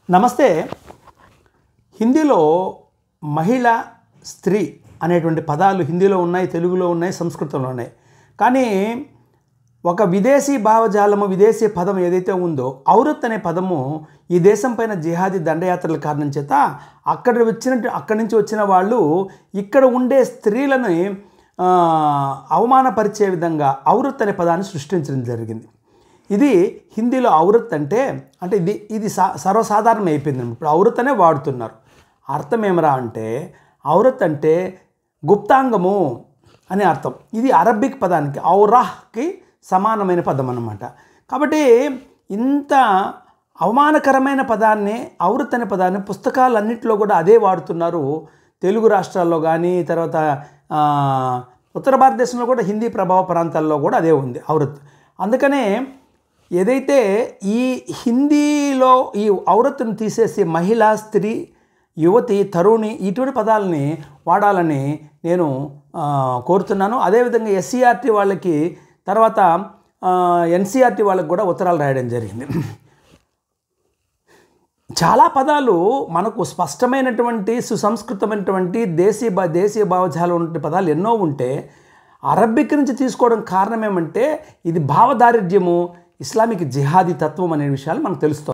నమస్తే. హిందీలో మహిళ, స్త్రీ అనేటువంటి పదాలు హిందీలో ఉన్నాయి, తెలుగులో ఉన్నాయి, సంస్కృతంలో ఉన్నాయి. కానీ ఒక విదేశీ భావజాలము, విదేశీ పదం ఏదైతే ఉందో ఔరత్ అనే పదము ఈ దేశం పైన జిహాదీ దండయాత్రల కారణం చేత అక్కడి నుంచి వచ్చిన వాళ్ళు ఇక్కడ ఉండే స్త్రీలను అవమానపరిచే విధంగా ఔరత్ అనే పదాన్ని సృష్టించడం జరిగింది. ఇది హిందీలో ఔరత్ అంటే ఇది సర్వసాధారణం అయిపోయింది. ఇప్పుడు ఔరత్ అనే వాడుతున్నారు. అర్థం ఏమరా అంటే ఔరత్ అంటే గుప్తాంగము అనే అర్థం. ఇది అరబిక్ పదానికి ఔరాహ్కి సమానమైన పదం అన్నమాట. కాబట్టి ఇంత అవమానకరమైన పదాన్ని, ఔరత్ అనే పదాన్ని పుస్తకాలన్నింటిలో కూడా అదే వాడుతున్నారు. తెలుగు రాష్ట్రాల్లో కానీ, తర్వాత ఉత్తర భారతదేశంలో కూడా హిందీ ప్రభావ ప్రాంతాల్లో కూడా అదే ఉంది ఔరత్. అందుకనే ఏదైతే ఈ హిందీలో ఈ ఔరత్ను తీసేసి మహిళ, స్త్రీ, యువతి, తరుణి ఇటువంటి పదాలని వాడాలని నేను కోరుతున్నాను. అదేవిధంగా ఎస్సీఆర్టీ వాళ్ళకి, తర్వాత ఎన్సీఆర్టీ వాళ్ళకి కూడా ఉత్తరాలు రాయడం జరిగింది. చాలా పదాలు మనకు స్పష్టమైనటువంటి, సుసంస్కృతమైనటువంటి దేశీయ భావజాలం ఉన్నటువంటి పదాలు ఎన్నో ఉంటే అరబిక్ నుంచి తీసుకోవడం కారణం ఏమంటే ఇది భావదారిద్ర్యము, ఇస్లామిక్ జిహాదీ తత్వం అనే విషయాలు మనకు తెలుస్తుంది.